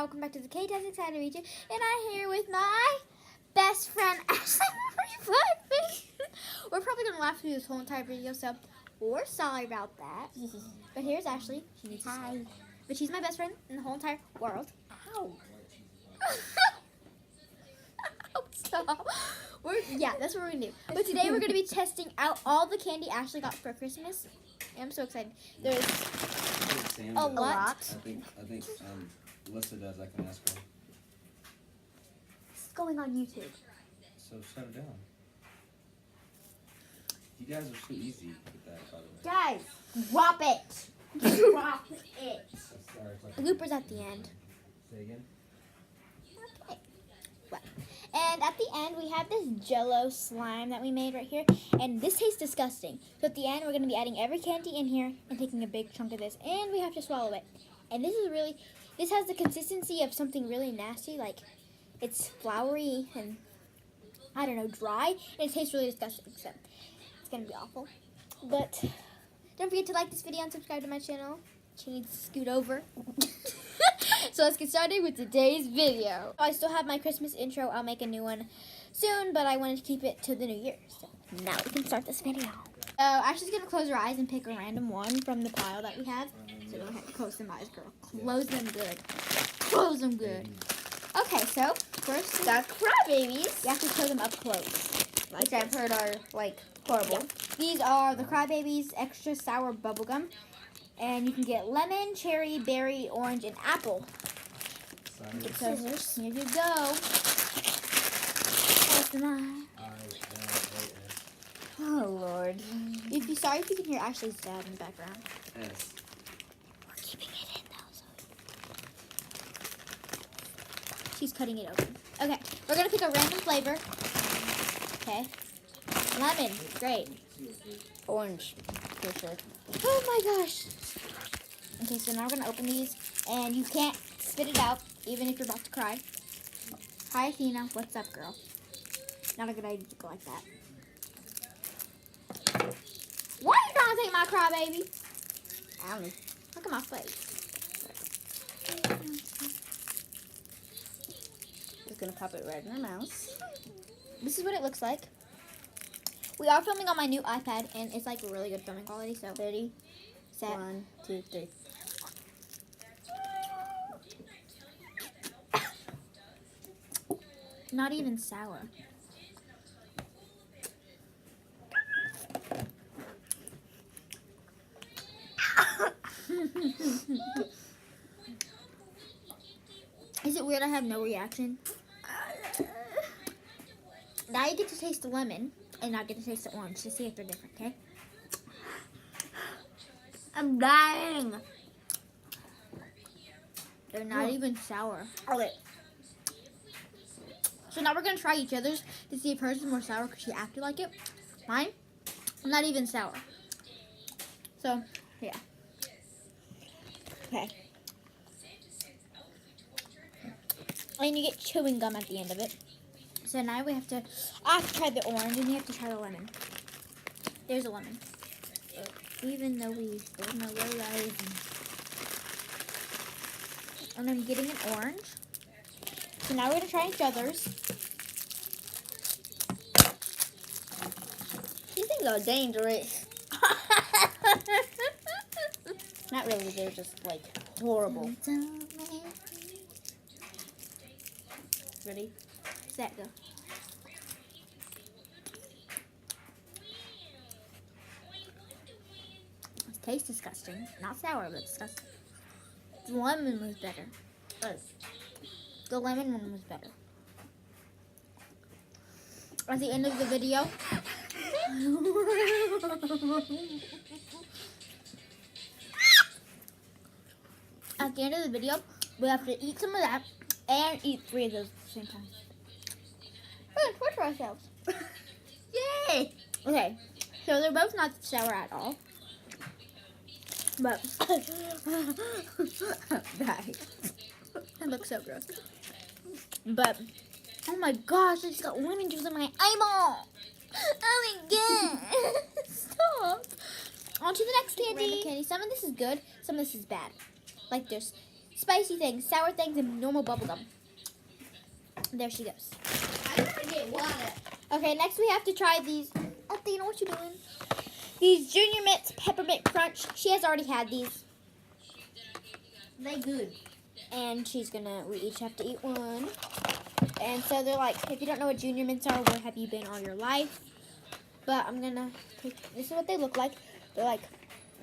welcome back to the K-Test Excited Region, and I'm here with my best friend, Ashley Marie. We're probably going to laugh through this whole entire video, so we're sorry about that. But here's Ashley. She needs to stop. But she's my best friend in the whole entire world. Ow. Stop. That's what we're going to do. But today we're going to be testing out all the candy Ashley got for Christmas. I'm so excited. There's a lot. I think Alyssa does. I can ask her. It's going on YouTube. So shut it down. You guys are so easy with that, by the way. Guys, drop it. Drop it. Bloopers at the end. Say again? Okay. Well, and at the end, we have this Jell-O slime that we made right here. And this tastes disgusting. So at the end, we're going to be adding every candy in here and taking a big chunk of this. And we have to swallow it. And this has the consistency of something really nasty. Like, it's floury and, I don't know, dry. And it tastes really disgusting. So it's going to be awful. But don't forget to like this video and subscribe to my channel. She needs to scoot over. So let's get started with today's video. I still have my Christmas intro. I'll make a new one soon, but I wanted to keep it to the new year. So now we can start this video. Ashley's going to close her eyes and pick a random one from the pile that we have. So go ahead, close them eyes, girl. Close them good. Close them good. Okay, so first, the crybabies. You have to show them up close. Which I've heard are, like, horrible. Yeah. These are the crybabies extra sour bubblegum. And you can get lemon, cherry, berry, orange, and apple. Get scissors. Here you go. Oh, Lord. Sorry if you can hear Ashley's dad in the background. Yes. We're keeping it in, though. So she's cutting it open. Okay, we're going to pick a random flavor. Okay. Lemon. Great. Orange. For sure. Oh, my gosh. Okay, so now we're going to open these. And you can't spit it out, even if you're about to cry. Hi, Athena. What's up, girl? Not a good idea to go like that. Why are you trying to take my cry, baby? I don't know. Look at my face. Just going to pop it right in her mouth. This is what it looks like. We are filming on my new iPad, and it's like really good filming quality, so ready, set, 1, 2, 3. Not even sour. Is it weird I have no reaction? Now you get to taste the lemon, and I get to taste the orange to see if they're different, okay? I'm dying. They're not even sour. Okay. So now we're going to try each other's to see if hers is more sour because she acted like it. Mine, not even sour. So, yeah. Okay. And you get chewing gum at the end of it. So now I have to try the orange and you have to try the lemon. There's a lemon. Even though we don't know where that is. And I'm getting an orange. So now we're going to try each other's. These things are dangerous. Not really, they're just like horrible. Ready? Set, go. It tastes disgusting. Not sour, but disgusting. The lemon was better. The lemon one was better. At the end of the video. At the end of the video, we have to eat some of that and eat 3 of those at the same time. We're going to torture ourselves. Yay! Okay, so they're both not sour at all. But, that looks so gross. But, oh my gosh, I just got lemon juice in my eyeball. Oh my god. Stop. On to the next candy. Random candy. Some of this is good, some of this is bad. Like there's spicy things, sour things, and normal bubblegum. There she goes. I'm gonna get water. Okay, next we have to try these. Athena, what you doing? These Junior Mints Peppermint Crunch. She has already had these. They good. And we each have to eat one. And so they're like, if you don't know what Junior Mints are, where have you been all your life? But I'm gonna take, this is what they look like. They're like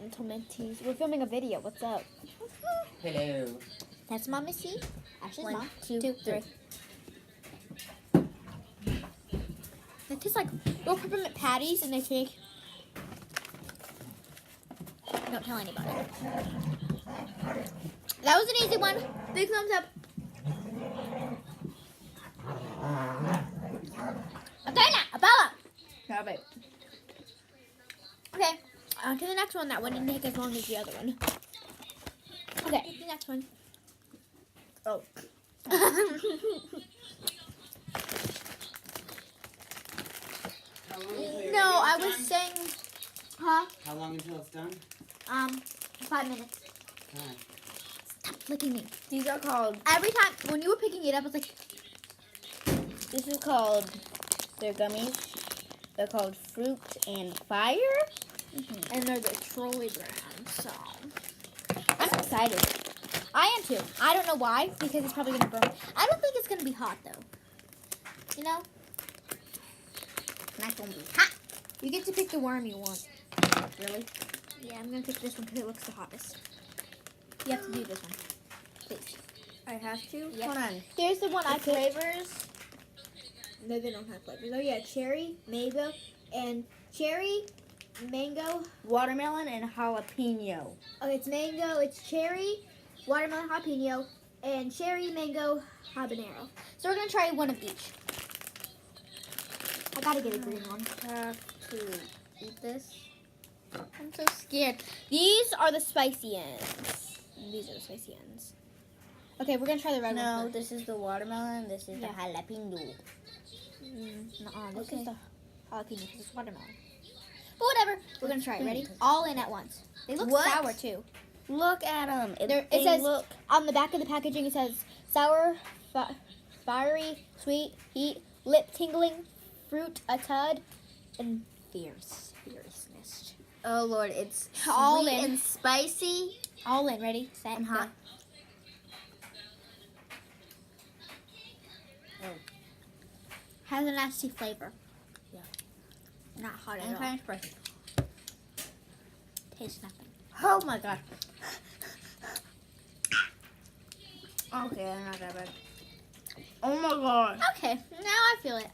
little minties. We're filming a video. What's up? Hello. That's Mom Missy. Ashley's One, mom. two, 2, 3. They taste like little peppermint patties, and they take. Don't tell anybody. That was an easy one. Big thumbs up. Okay, now, Abella. Have it. Okay, on to the next one. That one didn't take as long as the other one. Okay, the next one. Oh. No, I was saying, huh? How long until it's done? 5 minutes. God. Stop flicking me. These are called. Every time when you were picking it up, it's like, This is called. They're gummies. They're called Fruit and Fire. and they're the trolley brand. So I'm excited. I am too. I don't know why, because it's probably gonna burn. I don't think it's gonna be hot though. You know, Not gonna be hot. you get to pick the worm you want. Really? Yeah, I'm gonna pick this one because it looks the hottest. You have to do this one, please. I have to. Yep. Hold on. Here's the one I The picked. flavors. No, they don't have flavors. Oh yeah, cherry, mango, and cherry, mango. Watermelon and jalapeno. Okay, it's mango, it's cherry, watermelon, jalapeno, and cherry, mango, habanero. So we're gonna try one of each. I gotta get a green one. Have to eat this. I'm so scared. These are the spicy ends. And these are the spicy ends. Okay, we're gonna try the red No, one. this is the watermelon. This is Yeah. the jalapeno. Nuh-uh, this Okay. is the jalapeno because it's watermelon. But whatever, we're gonna try it. Ready? All in at once. They look What? sour too. Look at them. It says on the back of the packaging. It says sour, fiery, sweet, heat, lip tingling, fruit, a tud, and fierceness. Oh Lord, it's All sweet in. and spicy. All in. Ready? Set. And hot. Go. Oh. Has a nasty flavor. Yeah. Not hot at And all. kind of spicy. Tastes nothing. Oh my god. Okay, not that bad. Oh my god. Okay, now I feel it.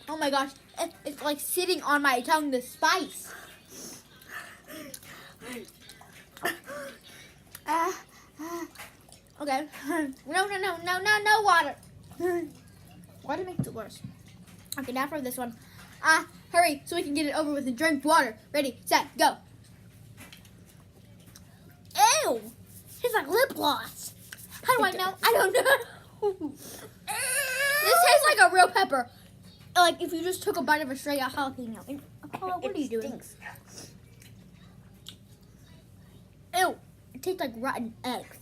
Oh my gosh, it's like sitting on my tongue, the spice. Okay. No water. Water makes it worse. Okay, now for this one. Hurry so we can get it over with and drink water. Ready, set, go. Ew! It's like lip gloss. How do I know? I don't know. This tastes like a real pepper. Like if you just took a bite of a straight out jalapeno. Oh, what are you doing? Stinks. Ew! It tastes like rotten eggs.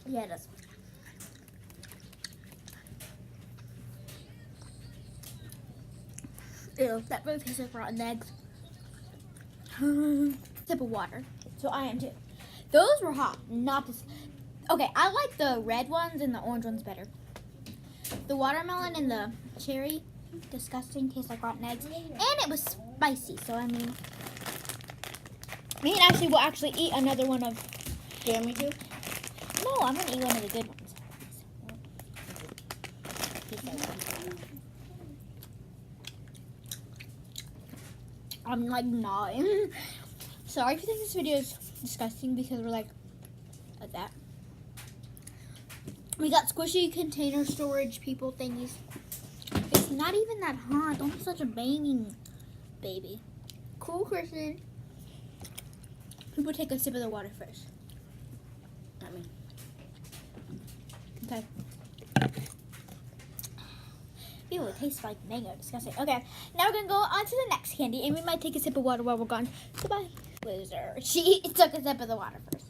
Yeah, it does. Ew, that really tastes like rotten eggs. Sip of water. So I am too. Those were hot, not this. Okay, I like the red ones and the orange ones better. The watermelon and the cherry, disgusting, tastes like rotten eggs. And it was spicy, so I mean. Me and Ashley will actually eat another one of. Dare me to? No, I'm gonna eat one of the good ones. I'm like gnawing. Sorry if you think this video is disgusting because we're like that. We got squishy container storage people thingies. It's not even that hot. Don't be such a banging baby. Cool, Kristen. People take a sip of the water first. Not me. Okay. Ew, it tastes like mango. Disgusting. Okay, now we're gonna go on to the next candy, and we might take a sip of water while we're gone. Goodbye, loser. She took a sip of the water first.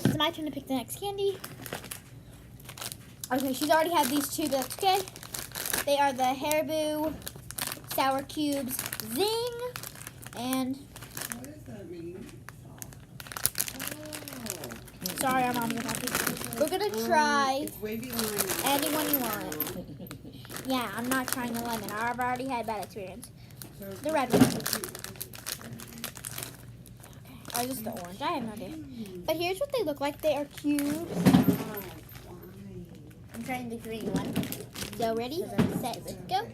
It's my turn to pick the next candy. Okay, she's already had these two, but that's okay. They are the Haribo Sour Cubes Zing, and What does that mean? Oh. sorry, our mom's gonna have to. We're gonna try It's wavy line. anyone you want. Yeah, I'm not trying the lemon. I've already had bad experience. So The red one. Or just the orange. I have no idea. But here's what they look like. They are cubes. I'm trying the green one. So ready, set, let's go.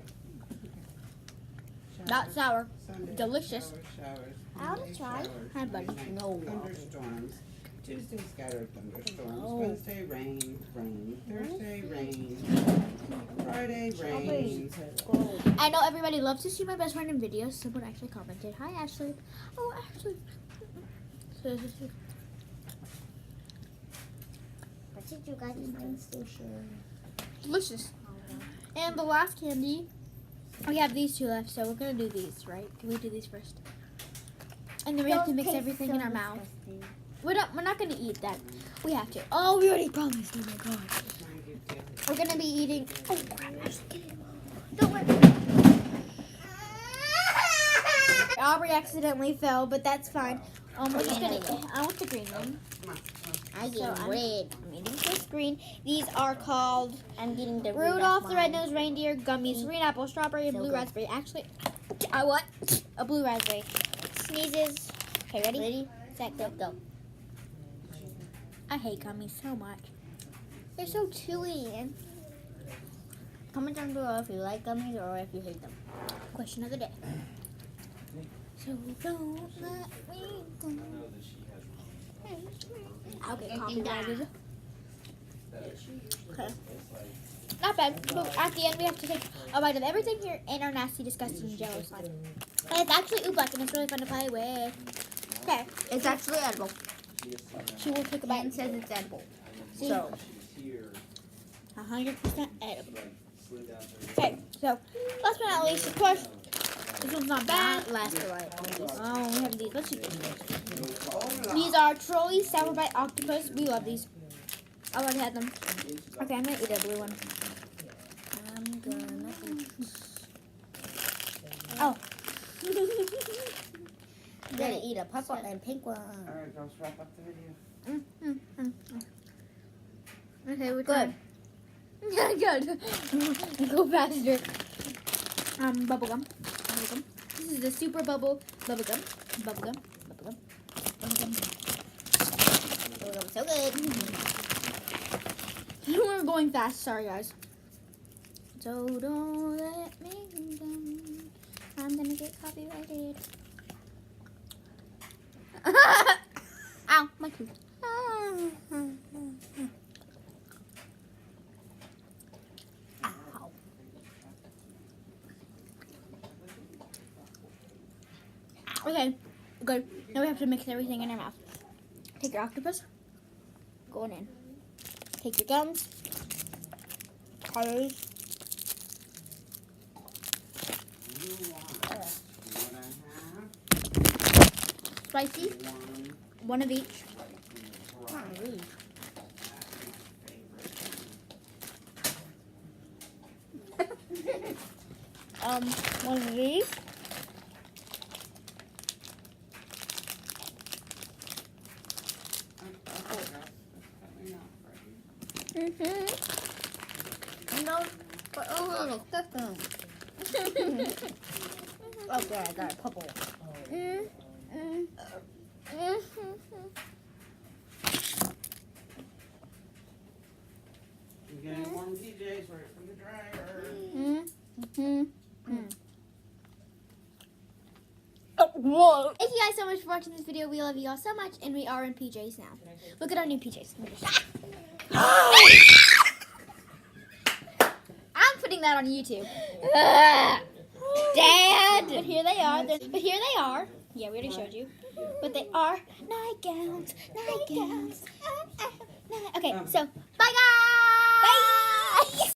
Not sour. Delicious. I'll try. Hi, buddy. No. Thunderstorms. Tuesday scattered thunderstorms. Oh. Wednesday rain, rain. Thursday rain. Friday rain. I know everybody loves to see my best friend in videos. Someone actually commented. Hi, Ashley. Oh, Ashley. What did you guys Delicious. And the last candy, we have these two left, so we're going to do these, right? Can we do these first? And then we have to mix everything in our mouth. We're not going to eat that. We have to. Oh, we already promised. Oh, my God. We're going to be eating. Oh, crap. Ashley. Don't worry. Aubrey accidentally fell, but that's fine. We're just going to. I want the green one. I get So I'm- red. I'm eating this green. These are called I'm getting the Rudolph the red Red-Nosed Reindeer gummies, green apple, strawberry, and So blue good. raspberry. Actually, I want a blue raspberry. Sneezes. Okay, ready? Ready? Set, go. I hate gummies so much. They're so chewy. Comment down below if you like gummies or if you hate them. Question of the day. So don't let me go. Okay, copyrighted. Okay. Not bad. But at the end, we have to take a bite of everything here in our nasty, disgusting Jello slime. And it's actually oobleck, and it's really fun to play with. Okay, It's actually edible. she will take a Ben bite. says it's edible. See? So, 100% edible. Okay, so last but not least, of course, this one's not bad. not last for like. Oh, we have these. Let's see. These are Trolley Sour Bite Octopus. We love these. I already had them. Okay, I'm gonna eat a blue one. I'm gonna eat. Oh. I'm gonna eat a purple and pink one. Alright, let's wrap up the video. Okay, we're Good. Good. Go faster. Bubblegum. This is the super bubble bubblegum. Bubblegum. So good. We're going fast. Sorry, guys. So don't let me down. I'm gonna get copyrighted. Ow, my tooth. Ow. Okay, good. Now we have to mix everything in our mouth. Take your octopus. Going in. Take your gums. Colors. Spicy. One of each. One of these. No, but oh, disgusting. Okay, I got a couple. You getting warm PJs right from the dryer. Whoa. Thank you guys so much for watching this video. We love you all so much, and we are in PJs now. Look at our new PJs. I'm putting that on YouTube. Dad! But here they are. Yeah, we already showed you. But they are nightgowns. Okay, so bye guys.